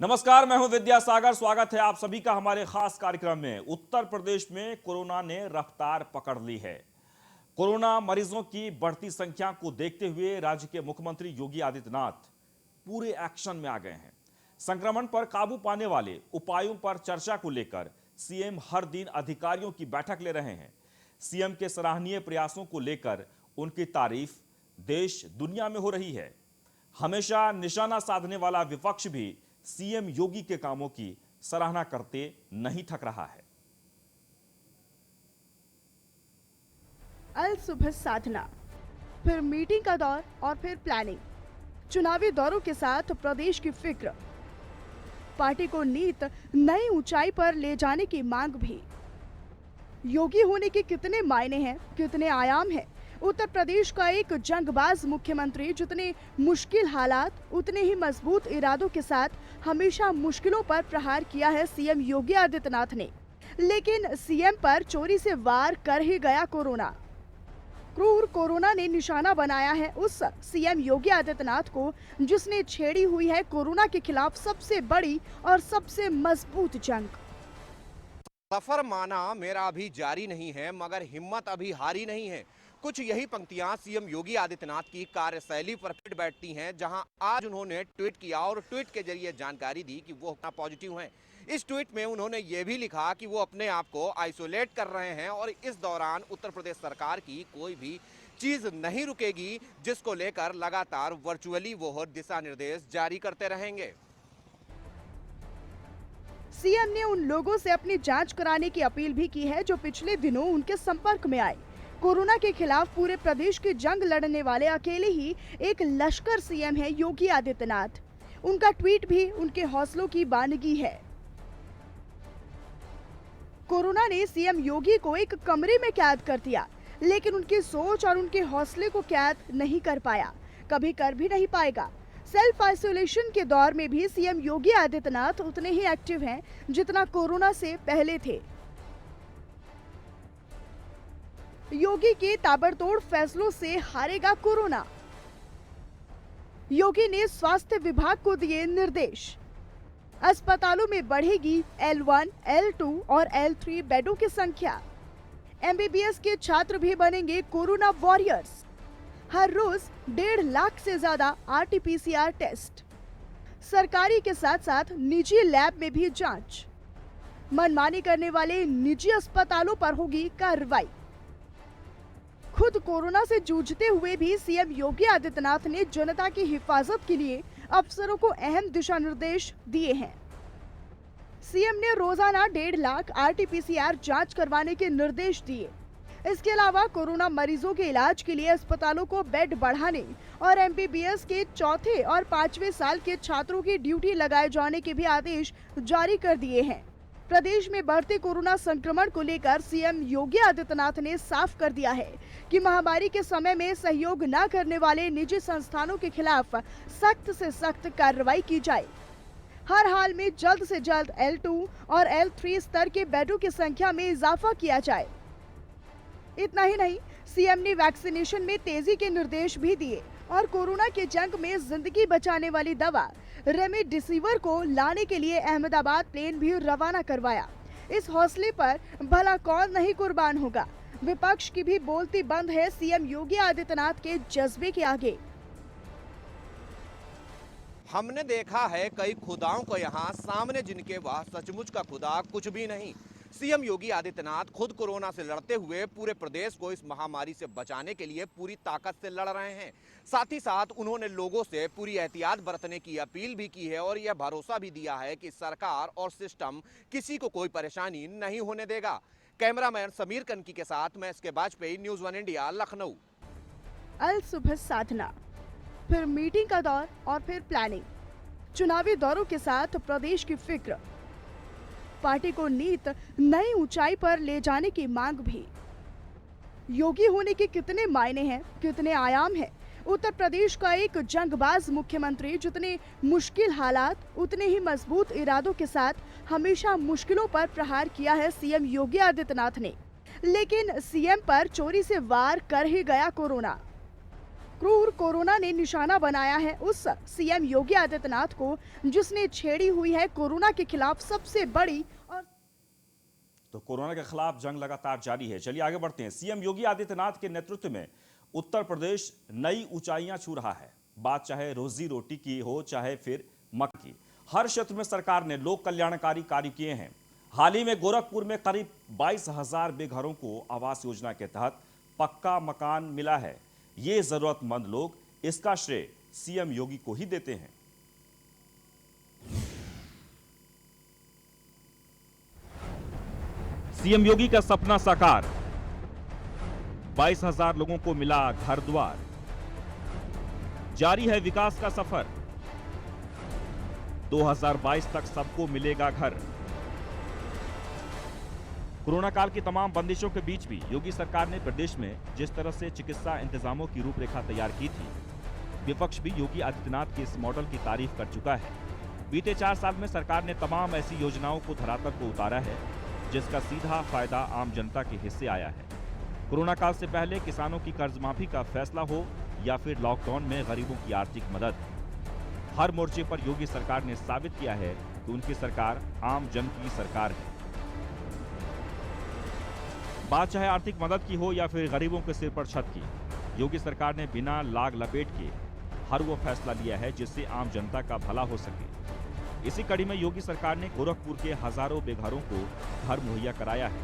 नमस्कार, मैं हूं विद्यासागर। स्वागत है आप सभी का हमारे खास कार्यक्रम में। उत्तर प्रदेश में कोरोना ने रफ्तार पकड़ ली है। कोरोना मरीजों की बढ़ती संख्या को देखते हुए राज्य के मुख्यमंत्री योगी आदित्यनाथ पूरे एक्शन में आ गए हैं। संक्रमण पर काबू पाने वाले उपायों पर चर्चा को लेकर सीएम हर दिन अधिकारियों की बैठक ले रहे हैं। सीएम के सराहनीय प्रयासों को लेकर उनकी तारीफ देश दुनिया में हो रही है। हमेशा निशाना साधने वाला विपक्ष भी सीएम योगी के कामों की सराहना करते नहीं थक रहा है। अल सुबह साधना, फिर मीटिंग का दौर और फिर प्लानिंग। चुनावी दौरों के साथ प्रदेश की फिक्र, पार्टी को नीत नई ऊंचाई पर ले जाने की मांग भी। योगी होने के कितने मायने हैं, कितने आयाम हैं। उत्तर प्रदेश का एक जंगबाज मुख्यमंत्री जितने मुश्किल हालात उतने ही मजबूत इरादों के साथ हमेशा मुश्किलों पर प्रहार किया है सीएम योगी आदित्यनाथ ने। लेकिन सीएम पर चोरी से वार कर ही गया कोरोना। क्रूर कोरोना ने निशाना बनाया है उस सीएम योगी आदित्यनाथ को जिसने छेड़ी हुई है कोरोना के खिलाफ सबसे बड़ी और सबसे मजबूत जंग। सफर माना मेरा अभी जारी नहीं है, मगर हिम्मत अभी हारी नहीं है। कुछ यही पंक्तियां सीएम योगी आदित्यनाथ की कार्यशैली पर फिट बैठती हैं, जहां आज उन्होंने ट्वीट किया और ट्वीट के जरिए जानकारी दी कि वो अपना पॉजिटिव हैं। इस ट्वीट में उन्होंने ये भी लिखा कि वो अपने आप को आइसोलेट कर रहे हैं और इस दौरान उत्तर प्रदेश सरकार की कोई भी चीज नहीं रुकेगी, जिसको लेकर लगातार वर्चुअली वो दिशा निर्देश जारी करते रहेंगे। सीएम ने उन लोगों से अपनी जांच कराने की अपील भी की है जो पिछले दिनों उनके संपर्क में आए। कोरोना के खिलाफ पूरे प्रदेश की जंग लड़ने वाले अकेले ही एक लश्कर सीएम है योगी आदित्यनाथ। उनका ट्वीट भी उनके हौसलों की बानगी है। कोरोना ने सीएम योगी को एक कमरे में कैद कर दिया, लेकिन उनकी सोच और उनके हौसले को कैद नहीं कर पाया, कभी कर भी नहीं पाएगा। सेल्फ आइसोलेशन के दौर में भी सीएम योगी आदित्यनाथ उतने ही एक्टिव हैं जितना कोरोना से पहले थे। योगी के ताबड़तोड़ फैसलों से हारेगा कोरोना। योगी ने स्वास्थ्य विभाग को दिए निर्देश। अस्पतालों में बढ़ेगी L1, L2 और L3 बेडों की संख्या। एमबीबीएस के छात्र भी बनेंगे कोरोना वॉरियर्स। हर रोज 1.5 लाख से ज्यादा RT-PCR टेस्ट। सरकारी के साथ साथ निजी लैब में भी जांच। मनमानी करने वाले निजी अस्पतालों पर होगी कार्रवाई। खुद कोरोना से जूझते हुए भी सीएम योगी आदित्यनाथ ने जनता की हिफाजत के लिए अफसरों को अहम दिशा निर्देश दिए हैं। सीएम ने रोजाना 1.5 लाख RT-PCR जांच करवाने के निर्देश दिए। इसके अलावा कोरोना मरीजों के इलाज के लिए अस्पतालों को बेड बढ़ाने और एमबीबीएस के चौथे और 5वें साल के छात्रों की ड्यूटी लगाए जाने के भी आदेश जारी कर दिए हैं। प्रदेश में बढ़ते कोरोना संक्रमण को लेकर सीएम योगी आदित्यनाथ ने साफ कर दिया है कि महामारी के समय में सहयोग न करने वाले निजी संस्थानों के खिलाफ सख्त से सख्त कार्रवाई की जाए। हर हाल में जल्द से जल्द L2 और L3 स्तर के बेडों की संख्या में इजाफा किया जाए। इतना ही नहीं, सीएम ने वैक्सीनेशन में तेजी के निर्देश भी दिए और कोरोना के जंग में जिंदगी बचाने वाली दवा रेमडेसिविर को लाने के लिए अहमदाबाद प्लेन भी रवाना करवाया। इस हौसले पर भला कौन नहीं कुर्बान होगा। विपक्ष की भी बोलती बंद है सीएम योगी आदित्यनाथ के जज्बे के आगे। हमने देखा है कई खुदाओं को यहाँ सामने, जिनके वह सचमुच का खुदा कुछ भी नहीं। सीएम योगी आदित्यनाथ खुद कोरोना से लड़ते हुए पूरे प्रदेश को इस महामारी से बचाने के लिए पूरी ताकत से लड़ रहे हैं। साथ ही साथ उन्होंने लोगों से पूरी एहतियात बरतने की अपील भी की है और यह भरोसा भी दिया है कि सरकार और सिस्टम किसी को कोई परेशानी नहीं होने देगा। कैमरामैन समीर कनकी के साथ मैं इसके वाजपेयी, न्यूज़ 1 इंडिया, लखनऊ। अल सुबह साधना, फिर मीटिंग का दौर और फिर प्लानिंग। चुनावी दौरों के साथ प्रदेश की फिक्र, पार्टी को नीत नई ऊंचाई पर ले जाने की मांग भी। योगी होने के कितने मायने हैं, कितने आयाम हैं। उत्तर प्रदेश का एक जंगबाज मुख्यमंत्री जितने मुश्किल हालात उतने ही मजबूत इरादों के साथ हमेशा मुश्किलों पर प्रहार किया है सीएम योगी आदित्यनाथ ने। लेकिन सीएम पर चोरी से वार कर ही गया कोरोना। क्रूर कोरोना ने निशाना बनाया है उस सीएम योगी आदित्यनाथ को जिसने छेड़ी हुई है कोरोना के खिलाफ सबसे बड़ी और तो कोरोना के खिलाफ जंग लगातार जारी है। चलिए आगे बढ़ते हैं। सीएम योगी आदित्यनाथ के नेतृत्व में उत्तर प्रदेश नई ऊंचाइयां छू रहा है। बात चाहे रोजी रोटी की हो चाहे फिर मक्का की, हर क्षेत्र में सरकार ने लोक कल्याणकारी कार्य किए हैं। हाल ही में गोरखपुर में करीब 22,000 बेघरों को आवास योजना के तहत पक्का मकान मिला है। ये जरूरतमंद लोग इसका श्रेय सीएम योगी को ही देते हैं। सीएम योगी का सपना साकार, 22,000 लोगों को मिला घर द्वार। जारी है विकास का सफर, 2022 तक सबको मिलेगा घर। कोरोना काल की तमाम बंदिशों के बीच भी योगी सरकार ने प्रदेश में जिस तरह से चिकित्सा इंतजामों की रूपरेखा तैयार की थी, विपक्ष भी योगी आदित्यनाथ के इस मॉडल की तारीफ कर चुका है। बीते 4 साल में सरकार ने तमाम ऐसी योजनाओं को धरातल पर उतारा है जिसका सीधा फायदा आम जनता के हिस्से आया है। कोरोना काल से पहले किसानों की कर्ज माफी का फैसला हो या फिर लॉकडाउन में गरीबों की आर्थिक मदद, हर मोर्चे पर योगी सरकार ने साबित किया है कि उनकी सरकार आम जन की सरकार है। बात चाहे आर्थिक मदद की हो या फिर गरीबों के सिर पर छत की, योगी सरकार ने बिना लाग लपेट के हर वो फैसला लिया है जिससे आम जनता का भला हो सके। इसी कड़ी में योगी सरकार ने गोरखपुर के हजारों बेघरों को घर मुहैया कराया है।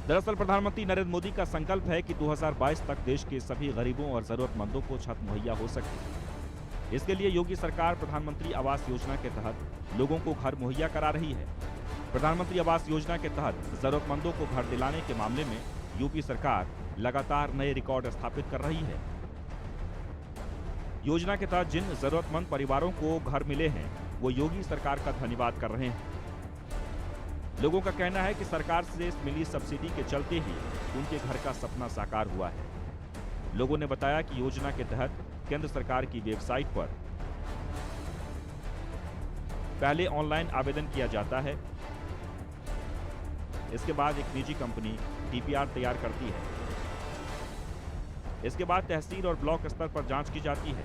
दरअसल प्रधानमंत्री नरेंद्र मोदी का संकल्प है कि 2022 तक देश के सभी गरीबों और जरूरतमंदों को छत मुहैया हो सके। इसके लिए योगी सरकार प्रधानमंत्री आवास योजना के तहत लोगों को घर मुहैया करा रही है। प्रधानमंत्री आवास योजना के तहत जरूरतमंदों को घर दिलाने के मामले में यूपी सरकार लगातार नए रिकॉर्ड स्थापित कर रही है। योजना के तहत जिन जरूरतमंद परिवारों को घर मिले हैं वो योगी सरकार का धन्यवाद कर रहे हैं। लोगों का कहना है कि सरकार से मिली सब्सिडी के चलते ही उनके घर का सपना साकार हुआ है। लोगों ने बताया कि योजना के तहत केंद्र सरकार की वेबसाइट पर पहले ऑनलाइन आवेदन किया जाता है। इसके बाद एक निजी कंपनी डीपीआर तैयार करती है। इसके बाद तहसील और ब्लॉक स्तर पर जांच की जाती है।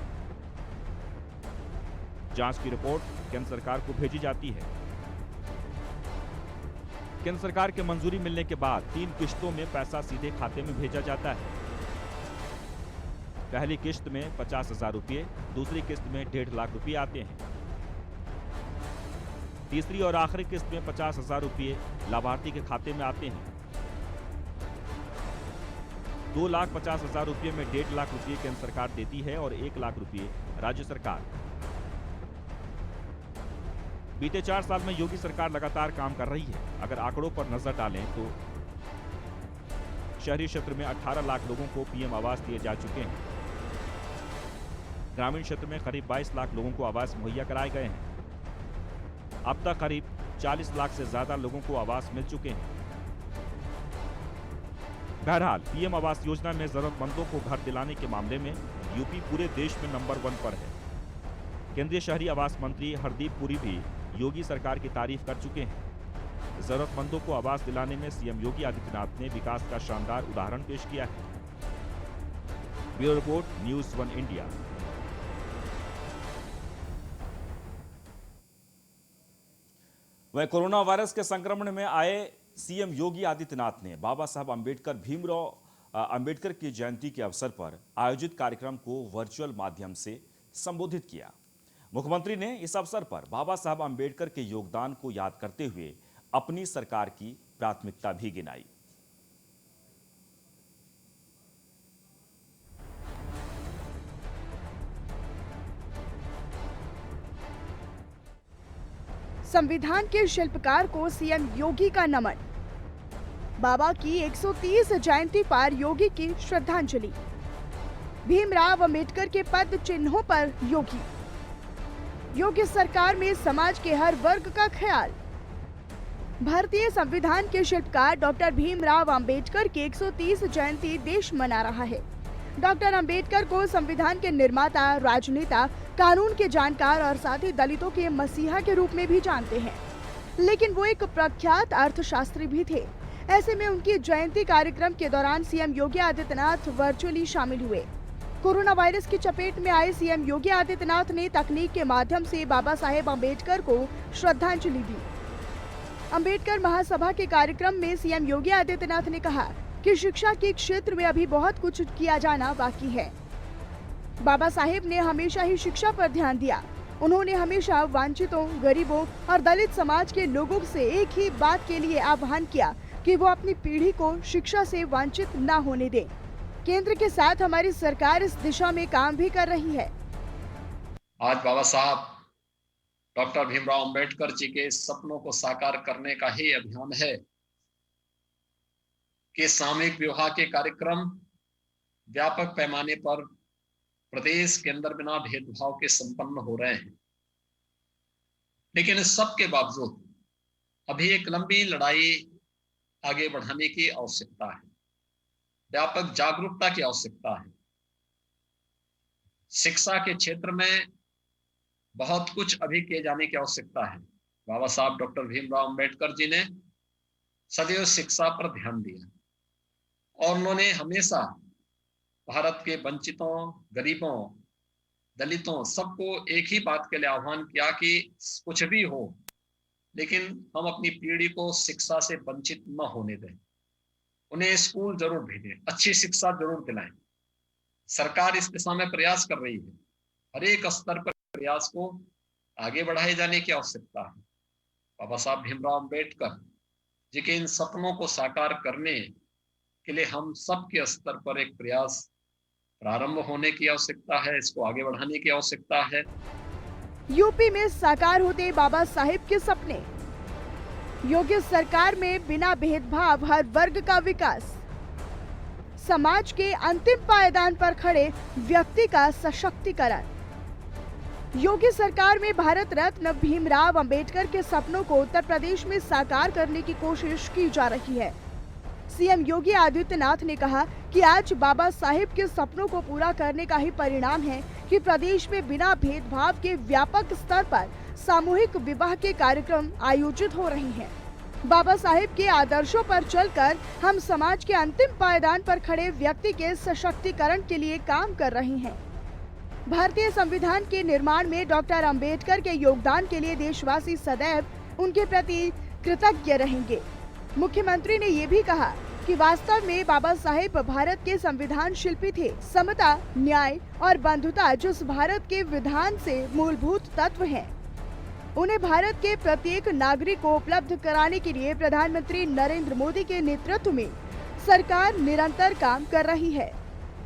जांच की रिपोर्ट केंद्र सरकार को भेजी जाती है। केंद्र सरकार की मंजूरी मिलने के बाद 3 किश्तों में पैसा सीधे खाते में भेजा जाता है। पहली किश्त में 50,000 रुपये, दूसरी किश्त में 1.5 लाख रुपये आते हैं। तीसरी और आखिरी किश्त में 50,000 रुपये लाभार्थी के खाते में आते हैं। 2,50,000 रुपये में 1.5 लाख रुपये केंद्र सरकार देती है और 1 लाख रुपये राज्य सरकार। बीते 4 साल में योगी सरकार लगातार काम कर रही है। अगर आंकड़ों पर नजर डालें तो शहरी क्षेत्र में 18 लाख लोगों को पीएम आवास दिए जा चुके हैं। ग्रामीण क्षेत्र में करीब 22 लाख लोगों को आवास मुहैया कराए गए हैं। अब तक करीब 40 लाख से ज्यादा लोगों को आवास मिल चुके हैं। बहरहाल पीएम आवास योजना में जरूरतमंदों को घर दिलाने के मामले में यूपी पूरे देश में नंबर 1 पर है। केंद्रीय शहरी आवास मंत्री हरदीप पुरी भी योगी सरकार की तारीफ कर चुके हैं। जरूरतमंदों को आवास दिलाने में सीएम योगी आदित्यनाथ ने विकास का शानदार उदाहरण पेश किया है। Bureau report, news 1 India. वह कोरोना वायरस के संक्रमण में आए सीएम योगी आदित्यनाथ ने बाबा साहब अंबेडकर भीमराव अंबेडकर की जयंती के अवसर पर आयोजित कार्यक्रम को वर्चुअल माध्यम से संबोधित किया। मुख्यमंत्री ने इस अवसर पर बाबा साहब अंबेडकर के योगदान को याद करते हुए अपनी सरकार की प्राथमिकता भी गिनाई। संविधान के शिल्पकार को सीएम योगी का नमन। बाबा की 130 जयंती पर योगी की श्रद्धांजलि। भीमराव अंबेडकर के पद चिन्हों पर योगी सरकार में समाज के हर वर्ग का ख्याल। भारतीय संविधान के शिल्पकार डॉक्टर भीमराव अंबेडकर की 130 जयंती देश मना रहा है। डॉक्टर अंबेडकर को संविधान के निर्माता, राजनेता, कानून के जानकार और साथ ही दलितों के मसीहा के रूप में भी जानते हैं, लेकिन वो एक प्रख्यात अर्थशास्त्री भी थे। ऐसे में उनकी जयंती कार्यक्रम के दौरान सीएम योगी आदित्यनाथ वर्चुअली शामिल हुए। कोरोना वायरस की चपेट में आए सीएम योगी आदित्यनाथ ने तकनीक के माध्यम से बाबा साहेब अम्बेडकर को श्रद्धांजलि दी। अम्बेडकर महासभा के कार्यक्रम में सीएम योगी आदित्यनाथ ने कहा कि शिक्षा के क्षेत्र में अभी बहुत कुछ किया जाना बाकी है। बाबा साहेब ने हमेशा ही शिक्षा पर ध्यान दिया। उन्होंने हमेशा वंचितों, गरीबों और दलित समाज के लोगों से एक ही बात के लिए आह्वान किया कि वो अपनी पीढ़ी को शिक्षा से वंचित न होने दें। केंद्र के साथ हमारी सरकार इस दिशा में काम भी कर रही है। आज बाबा साहब डॉक्टर भीमराव अंबेडकर जी के सपनों को साकार करने का ही अभियान है कि सामूहिक विवाह के कार्यक्रम व्यापक पैमाने पर प्रदेश के अंदर बिना भेदभाव के संपन्न हो रहे हैं। लेकिन इस सब के बावजूद अभी एक लंबी लड़ाई आगे बढ़ाने की आवश्यकता है, व्यापक जागरूकता की आवश्यकता है। शिक्षा के क्षेत्र में बहुत कुछ अभी किए जाने की आवश्यकता है। बाबा साहब डॉक्टर भीमराव अंबेडकर जी ने सदैव शिक्षा पर ध्यान दिया और उन्होंने हमेशा भारत के वंचितों, गरीबों, दलितों सबको एक ही बात के लिए आह्वान किया कि कुछ भी हो लेकिन हम अपनी पीढ़ी को शिक्षा से वंचित न होने दें। उन्हें स्कूल जरूर भेजें, अच्छी शिक्षा जरूर दिलाएं। सरकार इस दिशा में प्रयास कर रही है। हर एक स्तर पर प्रयास को आगे बढ़ाए जाने की आवश्यकता है। बाबा साहब भीमराव अंबेडकर जी के इन सपनों को साकार करने के लिए हम सब के स्तर पर एक प्रयास प्रारंभ होने की आवश्यकता है, इसको आगे बढ़ाने की आवश्यकता है। यूपी में साकार होते बाबा साहेब के सपने। योगी सरकार में बिना भेदभाव हर वर्ग का विकास। समाज के अंतिम पायदान पर खड़े व्यक्ति का सशक्तिकरण। योगी सरकार में भारत रत्न भीमराव अंबेडकर के सपनों को उत्तर प्रदेश में साकार करने की कोशिश की जा रही है। सीएम योगी आदित्यनाथ ने कहा कि आज बाबा साहेब के सपनों को पूरा करने का ही परिणाम है कि प्रदेश में बिना भेदभाव के व्यापक स्तर पर सामूहिक विवाह के कार्यक्रम आयोजित हो रहे हैं। बाबा साहेब के आदर्शों पर चलकर हम समाज के अंतिम पायदान पर खड़े व्यक्ति के सशक्तिकरण के लिए काम कर रहे हैं। भारतीय संविधान के निर्माण में डॉक्टर अंबेडकर के योगदान के लिए देशवासी सदैव उनके प्रति कृतज्ञ रहेंगे। मुख्यमंत्री ने ये भी कहा कि वास्तव में बाबा साहेब भारत के संविधान शिल्पी थे। समता, न्याय और बंधुता जो भारत के विधान से मूलभूत तत्व हैं, उन्हें भारत के प्रत्येक नागरिक को उपलब्ध कराने के लिए प्रधानमंत्री नरेंद्र मोदी के नेतृत्व में सरकार निरंतर काम कर रही है।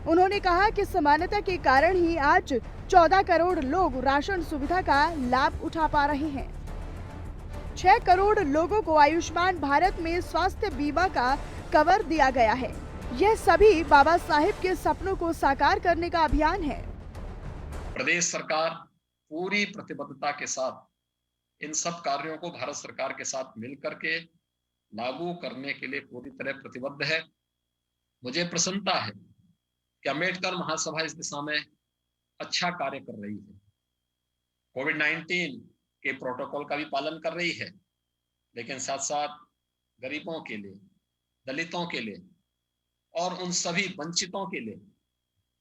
उन्होंने कहा कि समानता के कारण ही आज 14 करोड़ लोग राशन सुविधा का लाभ उठा पा रहे हैं। 6 करोड़ लोगों को आयुष्मान भारत में स्वास्थ्य बीमा का कवर दिया गया है। यह सभी बाबा साहेब के सपनों को साकार करने का अभियान है। प्रदेश सरकार पूरी प्रतिबद्धता के साथ इन सब कार्यों को भारत सरकार के साथ मिलकर के लागू करने के लिए पूरी तरह प्रतिबद्ध है। मुझे प्रसन्नता है कि अम्बेडकर महासभा इस दिशा में अच्छा कार्य कर रही है। कोविड-19 के प्रोटोकॉल का भी पालन कर रही है, लेकिन साथ साथ गरीबों के लिए, दलितों के लिए और उन सभी वंचितों के लिए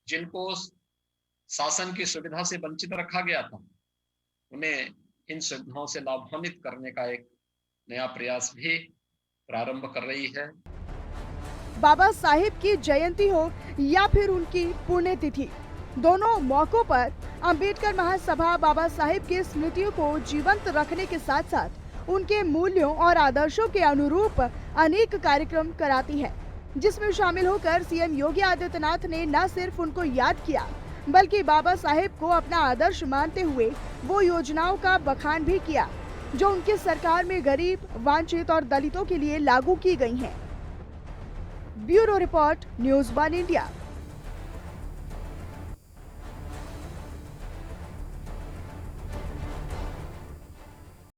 जिनको शासन की सुविधा से वंचित रखा गया था, उन्हें इन सुविधाओं से लाभान्वित करने का एक नया प्रयास भी प्रारंभ कर रही है। बाबा साहेब की जयंती हो या फिर उनकी पुण्यतिथि, दोनों मौकों पर अंबेडकर महासभा बाबा साहेब की स्मृतियों को जीवंत रखने के साथ साथ उनके मूल्यों और आदर्शों के अनुरूप अनेक कार्यक्रम कराती है, जिसमें शामिल होकर सीएम योगी आदित्यनाथ ने न सिर्फ उनको याद किया बल्कि बाबा साहेब को अपना आदर्श मानते हुए वो योजनाओं का बखान भी किया जो उनकी सरकार में गरीब, वंचित और दलितों के लिए लागू की गई हैं। Bureau report, news 1 India.